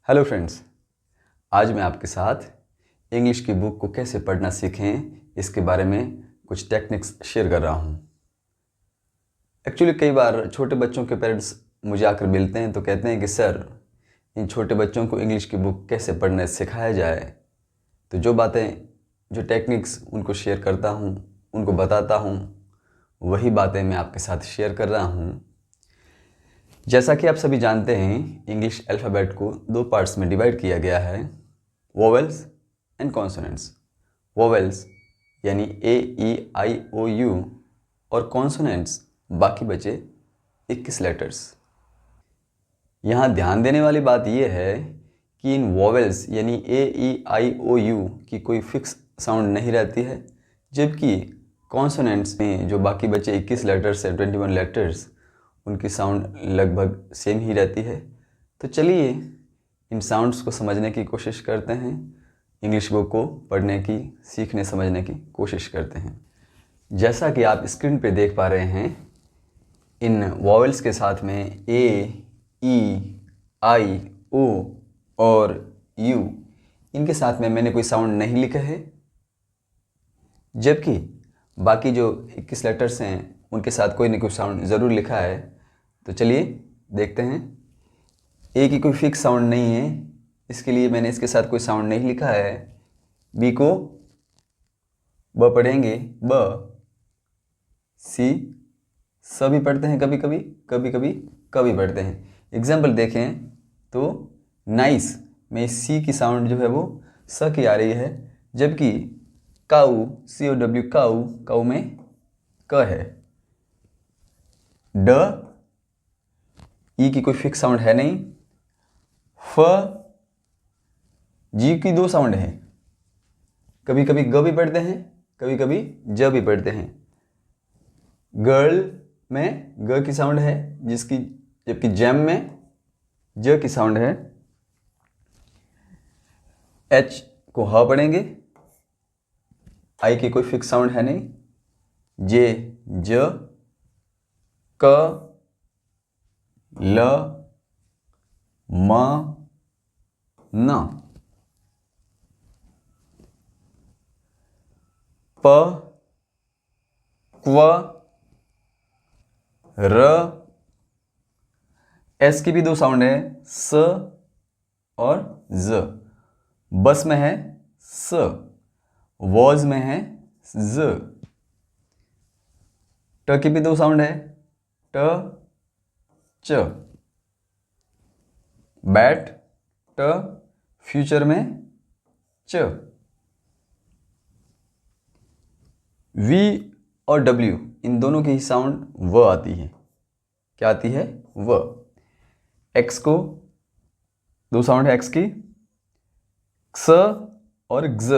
Hello friends, आज मैं आपके साथ इंग्लिश की बुक को कैसे पढ़ना सीखें इसके बारे में कुछ टेक्निक्स शेयर कर रहा हूँ। एक्चुअली कई बार छोटे बच्चों के पेरेंट्स मुझे आकर मिलते हैं तो कहते हैं कि सर, इन छोटे बच्चों को इंग्लिश की बुक कैसे पढ़ना सिखाया जाए। तो जो टेक्निक्स उनको शेयर करता हूँ, उनको बताता हूँ, वही बातें मैं आपके साथ शेयर कर रहा हूँ। जैसा कि आप सभी जानते हैं, इंग्लिश अल्फ़ाबेट को दो पार्ट्स में डिवाइड किया गया है, वोवेल्स एंड कॉन्सोनेंट्स। वोवेल्स यानी A E I O U और कॉन्सोनेंट्स बाकी बचे 21 लेटर्स। यहाँ ध्यान देने वाली बात यह है कि इन वोवेल्स यानी A E I O U की कोई फिक्स साउंड नहीं रहती है, जबकि कॉन्सोनेंट्स में जो बाकी बचे 21 लेटर्स है, 21 लेटर्स, उनकी साउंड लगभग सेम ही रहती है। तो चलिए इन साउंड्स को समझने की कोशिश करते हैं, इंग्लिश बुक को पढ़ने की, सीखने समझने की कोशिश करते हैं। जैसा कि आप स्क्रीन पे देख पा रहे हैं, इन वॉवेल्स के साथ में A E I O और U, इनके साथ में मैंने कोई साउंड नहीं लिखा है, जबकि बाकी जो 21 लेटर्स हैं उनके साथ कोई ना कोई साउंड ज़रूर लिखा है। तो चलिए देखते हैं। ए की कोई फिक्स साउंड नहीं है, इसके लिए मैंने इसके साथ कोई साउंड नहीं लिखा है। बी को ब पढ़ेंगे, ब। सी सभी पढ़ते हैं, कभी कभी कभी पढ़ते हैं। एग्जाम्पल देखें तो नाइस में सी की साउंड जो है वो स की आ रही है, जबकि काऊ COW काऊ में क है। ड ई की कोई फिक्स साउंड है नहीं। फ जी की दो साउंड है, कभी कभी ग भी पढ़ते हैं, कभी कभी ज भी पढ़ते हैं। गर्ल में ग की साउंड है, जबकि जैम में ज की साउंड है। एच को ह पढ़ेंगे, आई की कोई फिक्स साउंड है नहीं। जे ज, क ल म न, प क्व र। एस की भी दो साउंड है, स और ज। बस में है स, वॉज में है ज। ट की भी दो साउंड है, ट च। बैट ट, फ्यूचर में च। वी और डब्ल्यू इन दोनों की ही साउंड व आती है। क्या आती है? व। एक्स को दो साउंड है, एक्स की क्स और ग्ज।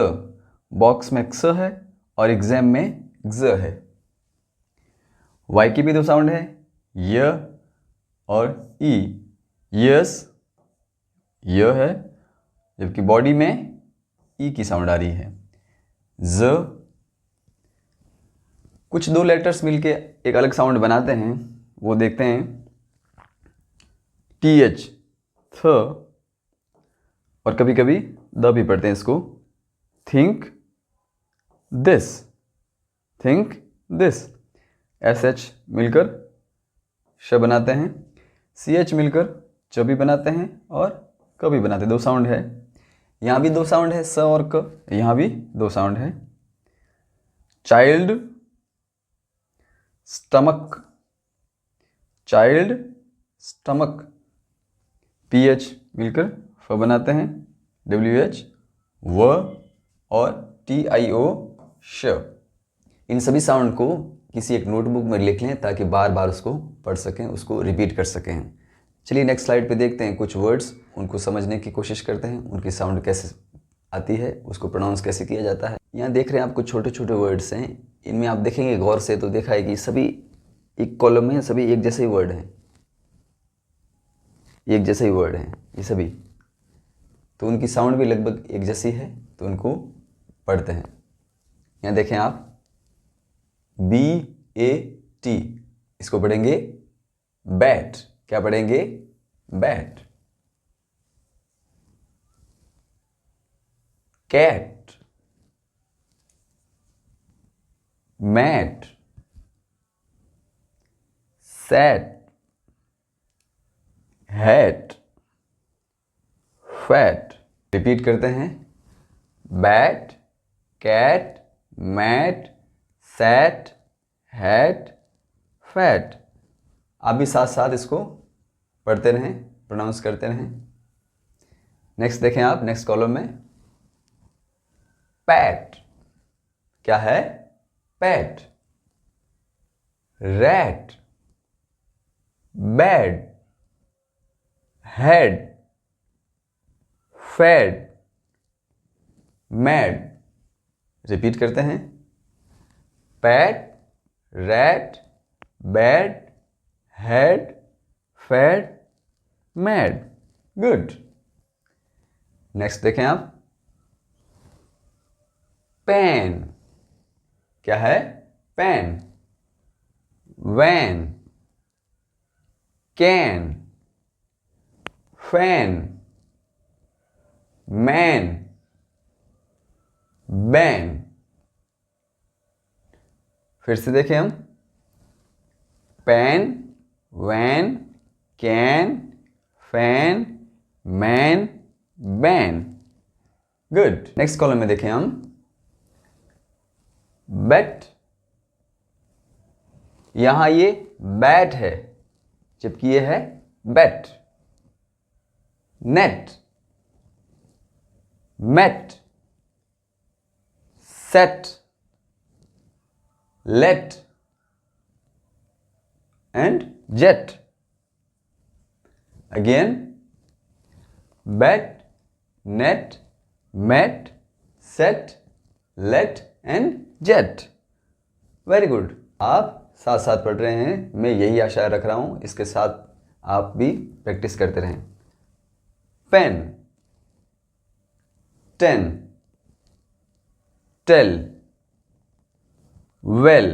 बॉक्स में क्स है और एग्जाम में ग्ज है। वाई की भी दो साउंड है, य और ई। यस य है, जबकि बॉडी में ई की साउंड आ रही है। ज कुछ दो लेटर्स मिलके एक अलग साउंड बनाते हैं, वो देखते हैं। TH थ, और कभी कभी द भी पढ़ते हैं इसको। थिंक दिस SH मिलकर श बनाते हैं, CH मिलकर च भी बनाते हैं और क भी बनाते हैं। दो साउंड है, यहाँ भी दो साउंड है, स और क, यहाँ भी दो साउंड है। चाइल्ड स्टमक PH मिलकर फ बनाते हैं, WH व और TIO श। इन सभी साउंड को किसी एक नोटबुक में लिख लें ताकि बार बार उसको पढ़ सकें, उसको रिपीट कर सकें। चलिए नेक्स्ट स्लाइड पे देखते हैं कुछ वर्ड्स, उनको समझने की कोशिश करते हैं, उनकी साउंड कैसे आती है, उसको प्रोनाउंस कैसे किया जाता है। यहाँ देख रहे हैं आप कुछ छोटे छोटे वर्ड्स हैं, इनमें आप देखेंगे गौर से तो देखा है कि सभी एक कॉलम में सभी एक जैसे ही वर्ड हैं, एक जैसे ही वर्ड हैं ये सभी, तो उनकी साउंड भी लगभग एक जैसी है, तो उनको पढ़ते हैं। यहाँ देखें आप BAT, इसको पढ़ेंगे बैट। क्या पढ़ेंगे? Bat. cat, mat, sat, hat, fat। Repeat करते हैं, bat, cat, mat, sat, hat, fat. आप भी साथ साथ इसको पढ़ते रहें, प्रोनाउंस करते रहें। नेक्स्ट देखें आप, नेक्स्ट कॉलम में पैट। क्या है? Pat. Rat, bad, head, fad, mad. Repeat करते हैं, pat, rat, bad, head, fad, mad. Good. Next देखें आप, पेन। क्या है? Pen. Van, can, fan, man, ban. फिर से देखें हम, pen, van, can, fan, man, ban. Good. Next column में देखें हम, बैट। यहां ये बैट है, जबकि ये है bat. Net, met, set, let and jet. Again, bat, net, met, set, let and jet. Very good. आप साथ साथ पढ़ रहे हैं, मैं यही आशा रख रहा हूं, इसके साथ आप भी प्रैक्टिस करते रहें। Pen, ten, tell, well,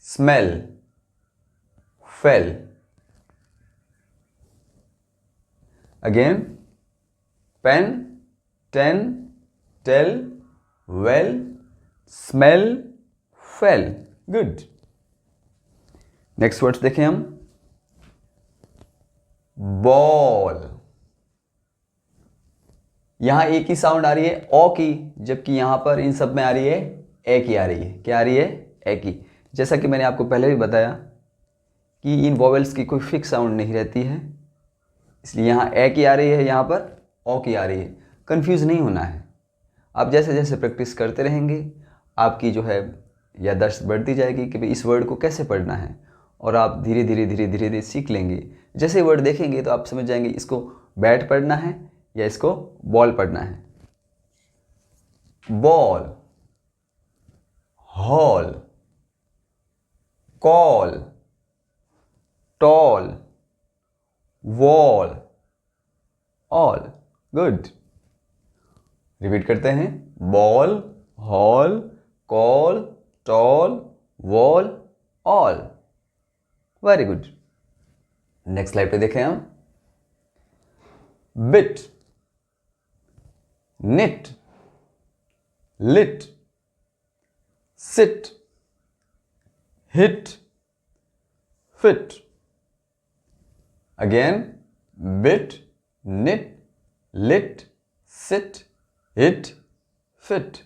smell, fell. Again, pen, ten, tell, well, smell, fell. Good. Next words देखें हम, बॉल। यहां एक ही साउंड आ रही है ओ की, जबकि यहां पर इन सब में आ रही है ए की आ रही है। क्या आ रही है? ए की। जैसा कि मैंने आपको पहले भी बताया कि इन वॉवेल्स की कोई फिक्स साउंड नहीं रहती है, इसलिए यहां ए की आ रही है, यहां पर ओ की आ रही है। कंफ्यूज नहीं होना है। आप जैसे जैसे प्रैक्टिस करते रहेंगे, आपकी जो है याददाश्त बढ़ती जाएगी कि भाई इस वर्ड को कैसे पढ़ना है, और आप धीरे धीरे धीरे धीरे धीरे सीख लेंगे। जैसे वर्ड देखेंगे तो आप समझ जाएंगे इसको बैट पढ़ना है या इसको बॉल पढ़ना है। Ball, hall, call, tall, wall, all. Good. Repeat करते हैं, ball, hall, call, tall, wall, all. Very good. Next slide पे देखें हम, bit, knit, lit, sit, hit, fit. Again, bit, knit, lit, sit, hit, fit.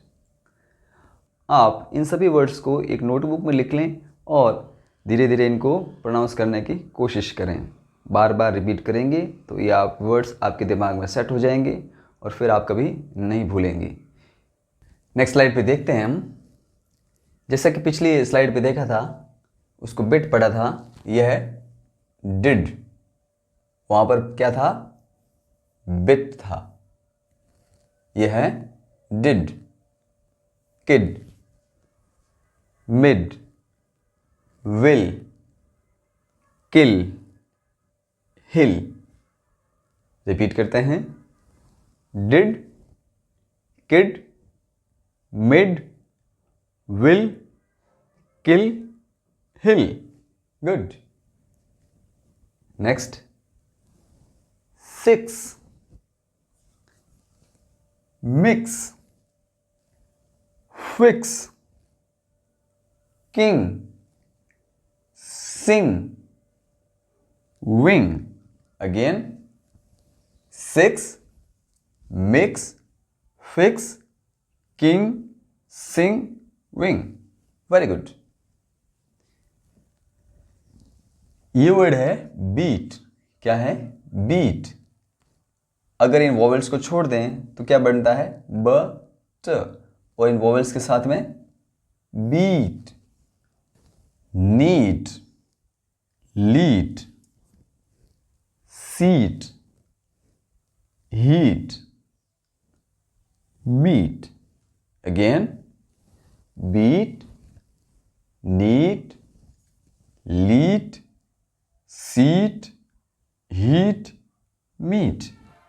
आप इन सभी words को एक नोटबुक में लिख लें और धीरे धीरे इनको प्रोनाउंस करने की कोशिश करें। बार बार रिपीट करेंगे तो ये आप वर्ड्स आपके दिमाग में सेट हो जाएंगे और फिर आप कभी नहीं भूलेंगे। नेक्स्ट स्लाइड पे देखते हैं हम। जैसा कि पिछली स्लाइड पे देखा था, उसको बिट पढ़ा था, यह है डिड। वहां पर क्या था? बिट था। यह है did. Kid, mid, will, kill, hill. Repeat करते हैं, did, kid, mid, will, kill, hill. Good. Next, 6, mix, fix, king, sing, wing. Again, six, mix, fix, king, sing, wing. Very good. ये वर्ड है beat. क्या है? Beat. अगर इन vowels को छोड़ दें तो क्या बनता है? ब ट. और इन वॉवेल्स के साथ में beat, neat, leet, seat, heat, meat. Again, beat, neat, leet, seat, heat, meat.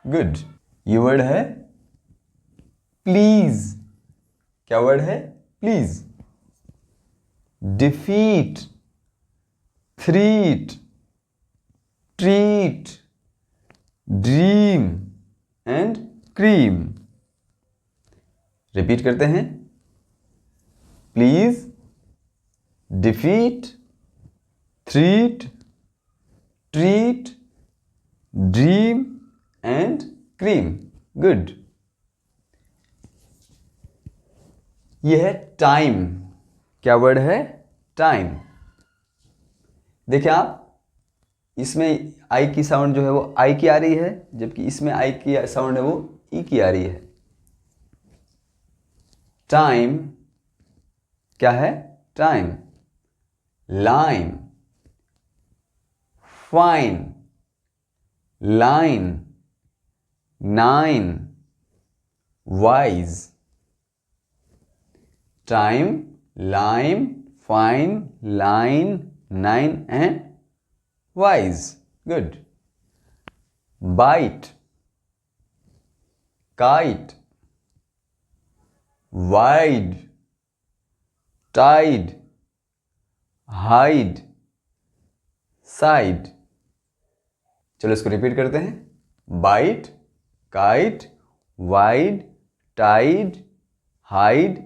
Good. ये वर्ड है प्लीज. क्या वर्ड है? Please. Defeat, threat, treat, dream and cream. Repeat करते हैं. Please, defeat, threat, treat, dream and cream. Good. यह है time. क्या word है? टाइम. देखिए आप, इसमें आई की साउंड जो है वो आई की आ रही है, जबकि इसमें आई की साउंड है वो ई की आ रही है. टाइम क्या है? Time. Line, fine, line, nine, wise. Time, line, fine, line, nine and wise. Good. Bite, kite, wide, tide, hide, side. चलो इसको रिपीट करते हैं. Bite, kite, wide, tide, hide,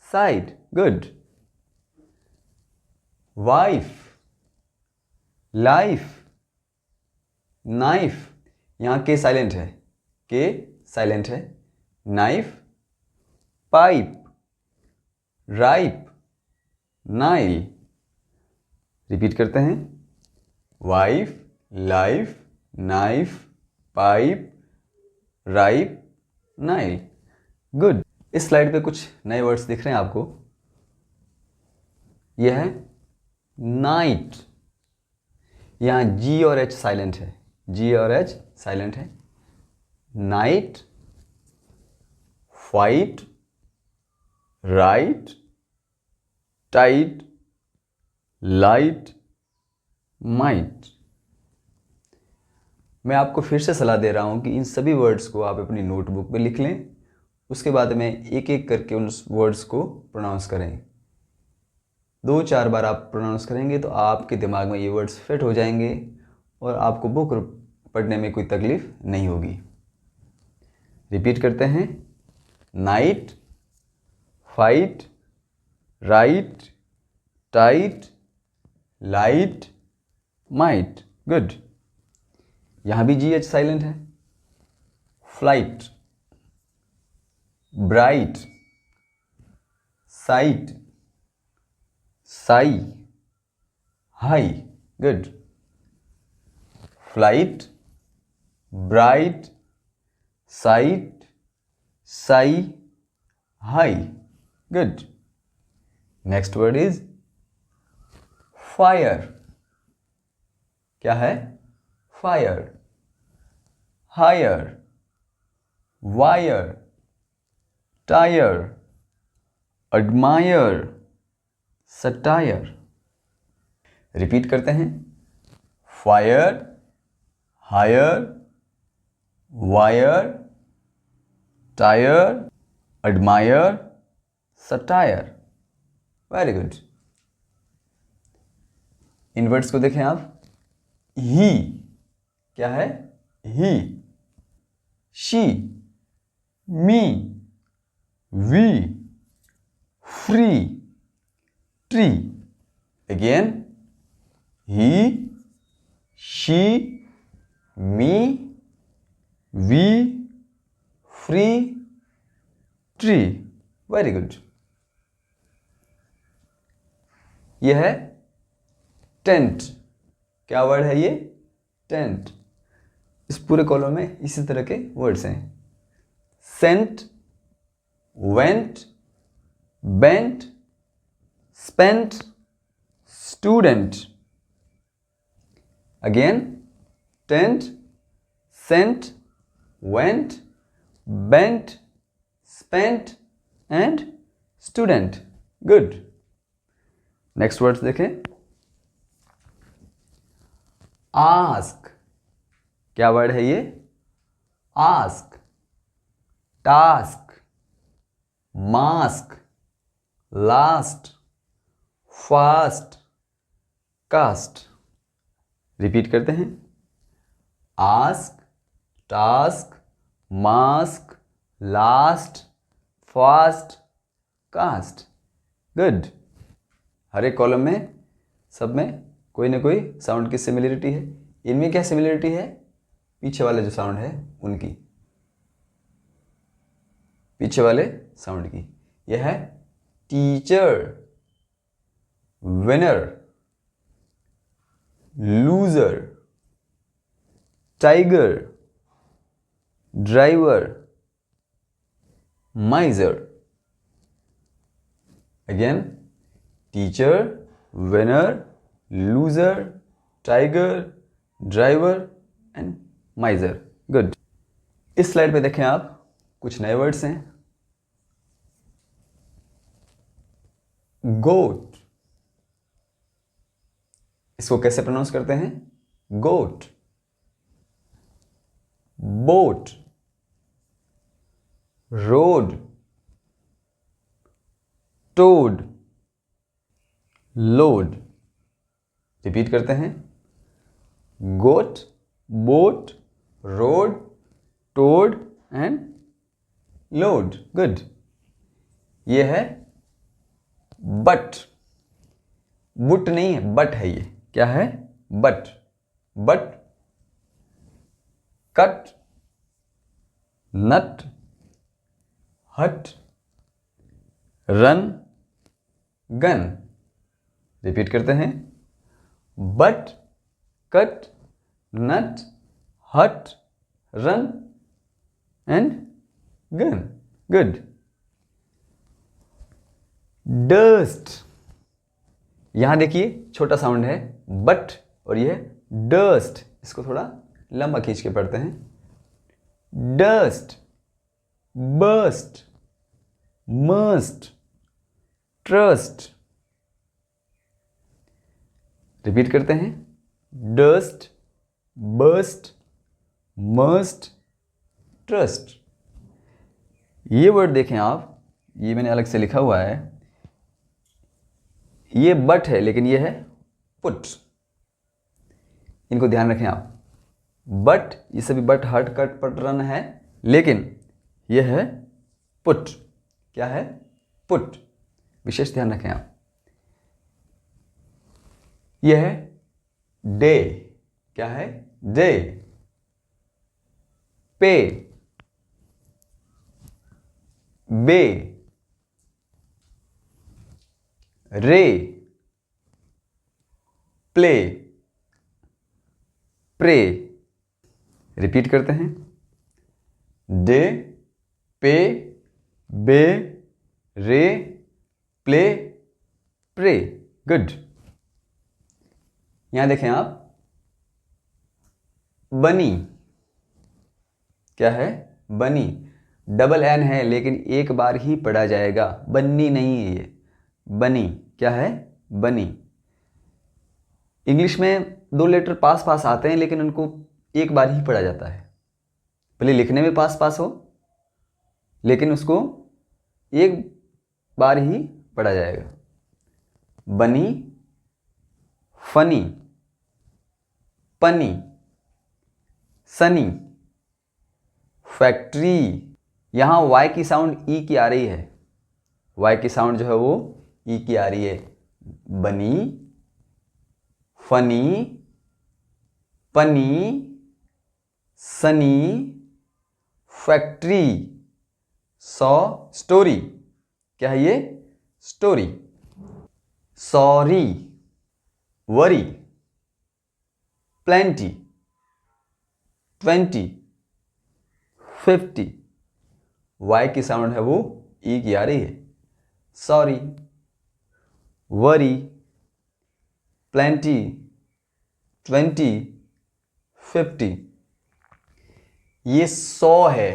side. Good. Wife, life, knife. यहां K silent है. K silent है. Knife, pipe, ripe, Nile. Repeat करते हैं. Wife, life, knife, pipe, ripe, Nile. Good. इस स्लाइड पे कुछ नए वर्ड्स दिख रहे हैं आपको. यह है नाइट. यहां जी और एच साइलेंट है. जी और एच साइलेंट है. Night, fight, right, tight, light, might. मैं आपको फिर से सलाह दे रहा हूं कि इन सभी वर्ड्स को आप अपनी नोटबुक पे लिख लें. उसके बाद में एक एक करके उन वर्ड्स को प्रोनाउंस करें. 2-4 बार आप प्रोनाउंस करेंगे तो आपके दिमाग में ये वर्ड्स फिट हो जाएंगे और आपको बुक पढ़ने में कोई तकलीफ नहीं होगी. रिपीट करते हैं. Night, fight, right, tight, light, might. Good. यहां भी जी एच साइलेंट है. Flight, bright, sight, sigh, high. Good. Flight, bright, sight, sigh, high. Good. Next word is fire. क्या है? Fire. Hire, wire, tyre, admire, satire. Repeat करते हैं. Fire, hire, wire, tyre, admire, satire. Very good. इन words को देखें आप. He. क्या है? He. She, me, we, free, tree. Again, he, she, me, we, free, tree. Very good. यह है टेंट. क्या वर्ड है ये? टेंट. इस पूरे कॉलम में इसी तरह के वर्ड्स हैं. Sent, went, bent, spent, student. Again, tent, sent, went, bent, spent and student. Good. Next words देखें. आस्क. क्या वर्ड है ये? Ask. Task, mask, last, fast, cast. Repeat करते हैं. Ask, task, mask, last, fast, cast. Good. हर एक column में सब में कोई ना कोई साउंड की सिमिलरिटी है. इनमें क्या सिमिलरिटी है? पीछे वाले जो साउंड है उनकी, पीछे वाले साउंड की. यह है teacher, winner, loser, tiger, driver, माइजर. Again, teacher, winner, loser, tiger, driver and माइजर. Good. इस स्लाइड पे देखें आप, कुछ नए वर्ड्स हैं. गोट. इसको कैसे प्रोनाउंस करते हैं? Goat. Boat, road, toad, load. Repeat करते हैं. Goat, boat, road, toad and load. Good. ये है बट. बुट नहीं है, बट है ये. क्या है? बट. बट, कट, नट, हट, रन, गन. रिपीट करते हैं. बट, कट, नट, हट, run and gun. Good. Dust. यहां देखिए छोटा साउंड है बट और ये डस्ट. इसको थोड़ा लंबा खींच के पढ़ते हैं. Dust, bust, must, trust. Repeat करते हैं. Dust, bust, must, trust. ये वर्ड देखें आप, ये मैंने अलग से लिखा हुआ है. ये बट है लेकिन ये है पुट. इनको ध्यान रखें आप. बट, ये सभी बट, हट, कट, पट, रन है, लेकिन ये है पुट. क्या है? पुट. विशेष ध्यान रखें आप. यह है डे. क्या है? डे. पे, बे, रे, प्ले, प्रे. रिपीट करते हैं. डे, पे, बे, रे, प्ले, प्रे. गुड. यहां देखें आप. बनी. क्या है? बनी. डबल एन है लेकिन एक बार ही पढ़ा जाएगा. बन्नी नहीं है ये. बनी. क्या है? बनी. इंग्लिश में दो लेटर पास पास आते हैं लेकिन उनको एक बार ही पढ़ा जाता है. भले लिखने में पास पास हो लेकिन उसको एक बार ही पढ़ा जाएगा. बनी, फनी, पनी, सनी, फैक्ट्री. यहाँ वाई की साउंड ई की आ रही है, वाई की साउंड जो है वो ई की आ रही है। बनी, फनी, पनी, सनी, फैक्ट्री, सौ, स्टोरी। क्या है ये? Story. Sorry, worry, plenty, 20, 50। Y की साउंड है वो ई की आ रही है। Sorry, worry, plenty, 20, 50। ये 100 है,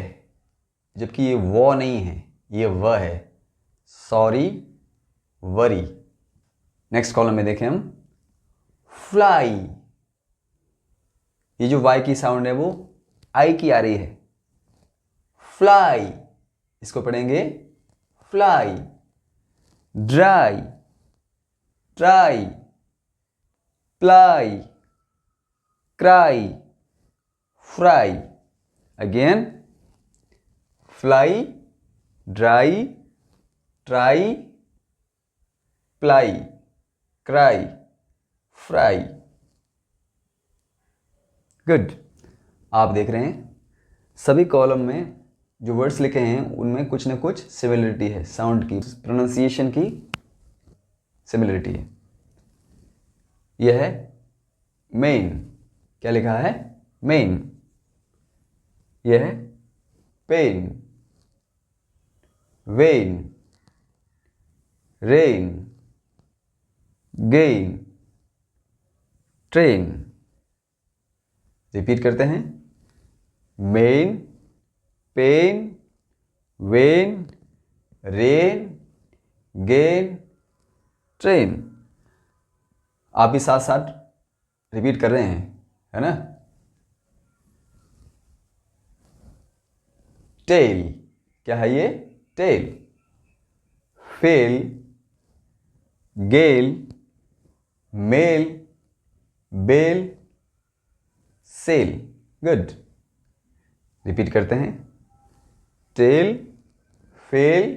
जबकि ये वो नहीं है, ये व है। Sorry, worry. नेक्स्ट कॉलम में देखें हम, फ्लाई। ये जो वाई की साउंड है वो आई की आ रही है। फ्लाई, इसको पढ़ेंगे fly. Dry, try, ply, cry, fry. Again, fly, dry, try, ply, cry, fry. Good. आप देख रहे हैं सभी कॉलम में जो वर्ड्स लिखे हैं उनमें कुछ ना कुछ सिमिलरिटी है, साउंड की, प्रोनाउंसिएशन की सिमिलरिटी है। यह है मेन। क्या लिखा है? मेन। यह है pain, vein, rain, gain, train. Repeat करते हैं, main, pain, vein, rain, gain, train. आप भी साथ साथ रिपीट कर रहे हैं, है ना? टेल। क्या है ये? Tail. Fail, gale, mail, bail, sail. Good. Repeat करते हैं, tail, fail,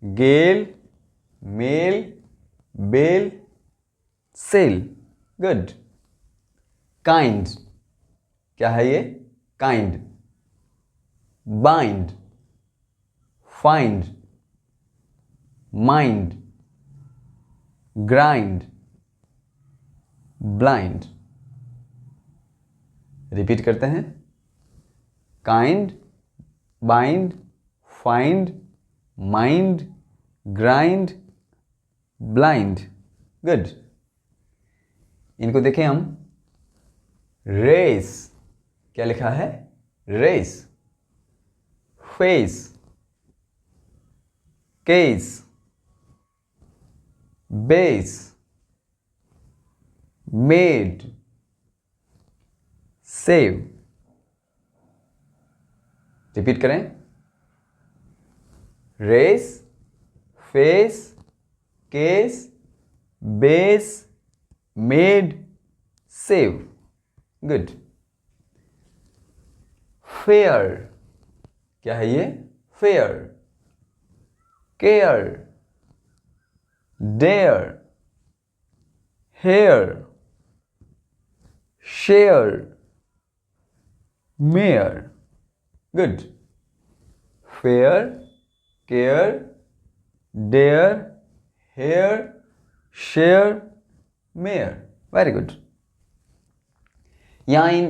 gale, mail, bail, sail. Good. Kind. क्या है ये? Kind. Bind, find, mind, grind, blind. Repeat करते हैं, kind, bind, find, mind, grind, blind. Good. इनको देखें हम। रेस। क्या लिखा है? Race. Face, case, base, made, save. Repeat करें, race, face, case, base, made, save. Good. Fair. क्या है ये? Fair. Care, dare, hair, share, mayor. Good. Fair, care, dare, hair, share, mayor. Very good. यहाँ इन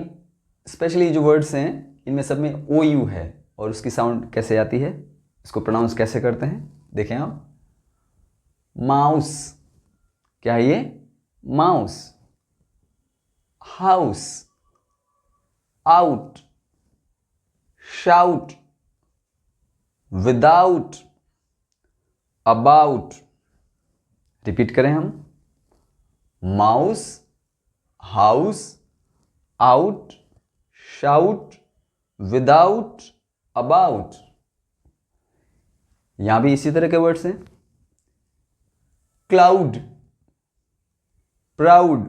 specially जो words हैं इनमें सब में ओ यू है, और उसकी साउंड कैसे आती है, इसको प्रोनाउंस कैसे करते हैं, देखें आप। माउस। क्या है ये? Mouse. House, out, shout, without, about. Repeat करें हम, mouse, house, out, shout, without, about. यहां भी इसी तरह के वर्ड्स हैं। Cloud, proud,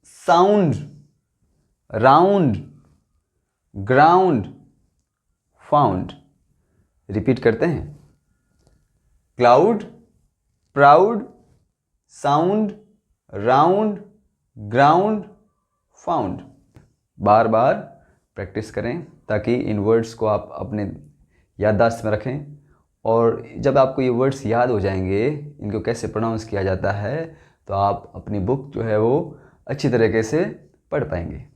sound, round, ground, found. Repeat करते हैं। Cloud, proud, sound, round, ground, found. बार बार प्रैक्टिस करें ताकि इन वर्ड्स को आप अपने याददाश्त में रखें, और जब आपको ये वर्ड्स याद हो जाएंगे इनको कैसे प्रोनाउंस किया जाता है, तो आप अपनी बुक जो है वो अच्छी तरीके से पढ़ पाएंगे।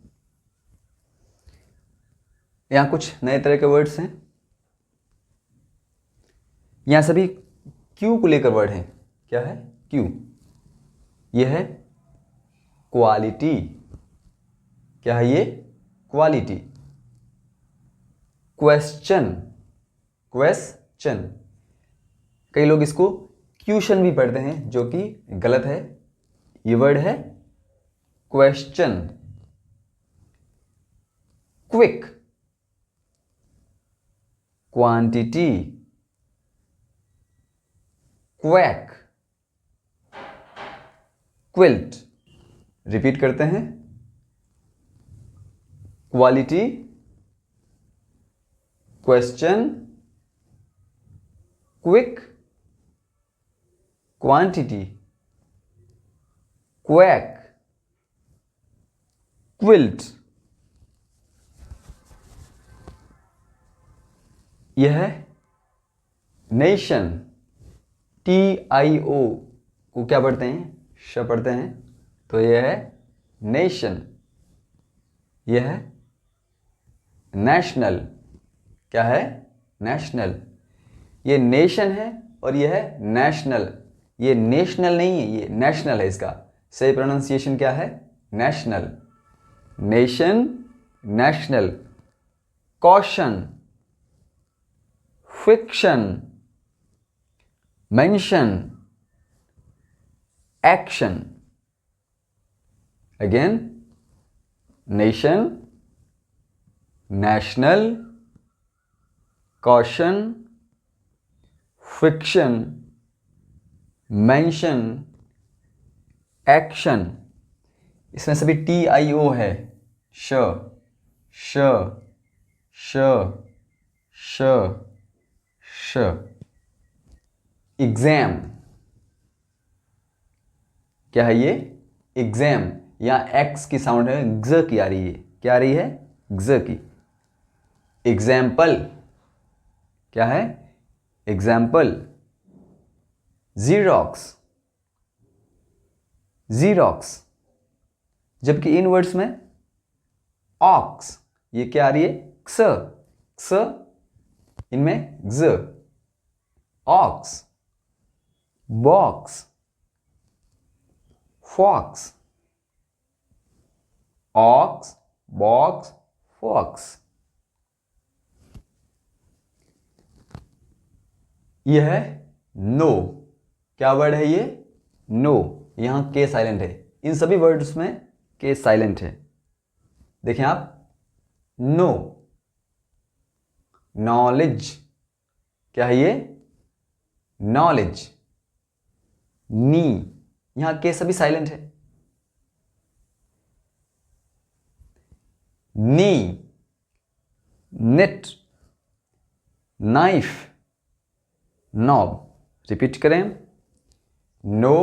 यहाँ कुछ नए तरह के वर्ड्स हैं। यहाँ सभी क्यू को लेकर वर्ड हैं। क्या है? क्यू। यह है क्वालिटी। क्या है ये? क्वालिटी। Question, question. कई लोग इसको क्वेश्चन भी पढ़ते हैं, जो कि गलत है। ये वर्ड है question. Quick, quantity, quack, quilt. Repeat करते हैं। Quality, question, quick, quantity, quack, quilt. यह है नेशन। TIO को क्या पढ़ते हैं? श पढ़ते हैं, तो यह है नेशन। यह है नेशनल। क्या है? नेशनल। ये नेशन है और यह है नेशनल। ये नेशनल नहीं है, ये नेशनल है। इसका सही प्रोनाउंसिएशन क्या है? National. Nation, national. Caution, fiction, mention, action. Again, nation, national, caution, fiction, mention, action. इसमें सभी TIO है। श, श, श, श, श। एग्जाम। क्या है ये? एग्जाम। यहां एक्स की साउंड है, ग्ज की आ रही है। क्या आ रही है? ग्ज की। एग्जाम्पल। क्या है? एग्जाम्पल। Xerox, xerox. जबकि इन वर्ड्स में ऑक्स, ये क्या आ रही है? क्स, क्स, इनमें ग्ज। Ox, box, fox, ox, box, fox. यह है नो। क्या वर्ड है ये? नो। यहां के साइलेंट है। इन सभी वर्ड्स में के साइलेंट है। देखें आप। नो। नॉलेज। क्या है ये? नॉलेज। नी। यहां के सभी साइलेंट है। Knee. Knit, knife, knob. Repeat करें। Know,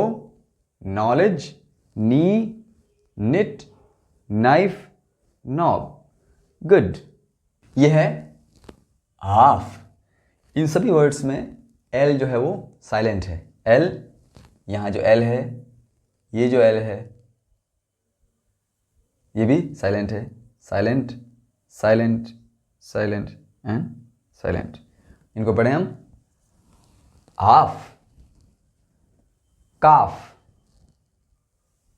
knowledge, knee, knit, knife, knob. Good. यह है हाफ। इन सभी वर्ड्स में एल जो है वो साइलेंट है। एल, यहां जो एल है, ये जो एल है, ये भी साइलेंट है। Silent, silent, silent and silent. इनको पढ़ें हम। हाफ, काफ,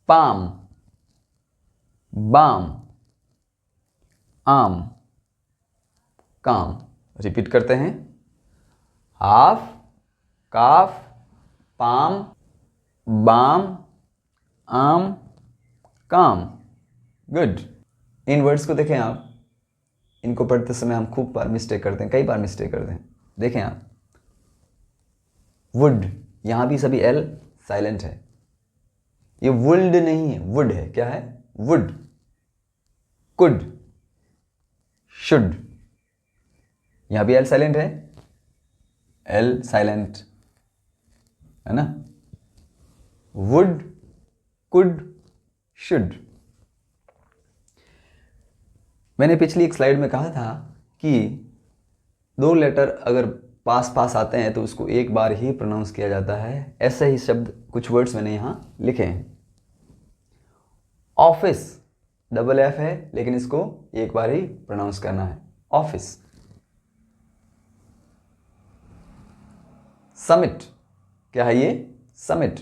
पाम, बाम, आम, काम। रिपीट करते हैं। हाफ, काफ, पाम, बाम, आम, काम। गुड। इन वर्ड्स को देखें आप। इनको पढ़ते समय हम खूब बार मिस्टेक करते हैं, कई बार मिस्टेक करते हैं। देखें आप। वुड, यहां भी सभी एल साइलेंट है। ये वुल्ड नहीं है, वुड है। क्या है? वुड। Could, should. यहां भी एल साइलेंट है। एल साइलेंट है ना। Would, could, should. मैंने पिछली एक स्लाइड में कहा था कि दो लेटर अगर पास पास आते हैं तो उसको एक बार ही प्रोनाउंस किया जाता है। ऐसे ही शब्द कुछ वर्ड्स मैंने यहाँ लिखे हैं। ऑफिस डबल एफ है लेकिन इसको एक बार ही प्रोनाउंस करना है, ऑफिस। समिट, क्या है ये, समिट।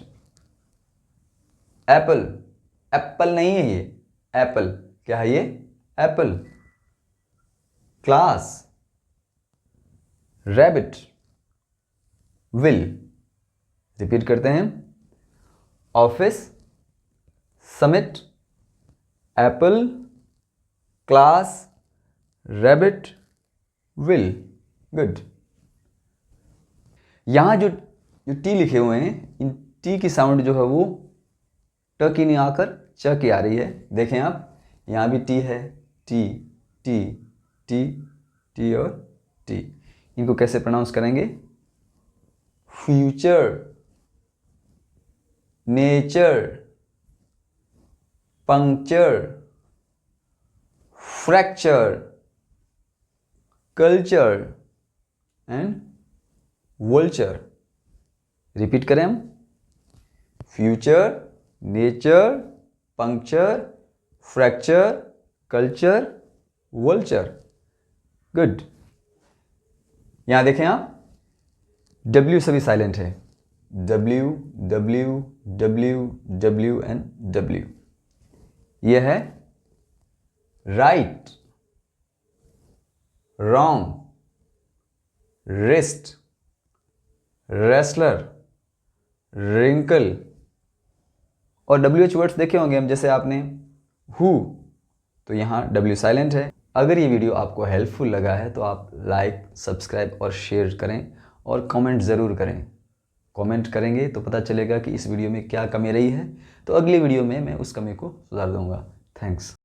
एप्पल, एप्पल नहीं है ये, एप्पल, क्या है ये, Apple. Class, rabbit, will. Repeat करते हैं, office, summit, Apple, class, rabbit, will. Good. यहां जो टी लिखे हुए हैं, इन टी की साउंड जो है वो ट की नहीं आकर च की आ रही है। देखें आप, यहां भी टी है, टी टी टी टी और टी। इनको कैसे प्रोनाउंस करेंगे, future, nature, puncture, fracture, culture and vulture. Repeat करें हम, future, nature, puncture, fracture, culture, vulture. Good. यहां देखें आप, W सभी साइलेंट है, W W W W and W। यह है write, wrong, wrist, wrestler, wrinkle. और WH वर्ड्स देखे होंगे हम, जैसे आपने हु, तो यहाँ W साइलेंट है। अगर ये वीडियो आपको हेल्पफुल लगा है तो आप लाइक, सब्सक्राइब और शेयर करें और कमेंट ज़रूर करें। कमेंट करेंगे तो पता चलेगा कि इस वीडियो में क्या कमी रही है, तो अगली वीडियो में मैं उस कमी को सुधार दूंगा। थैंक्स।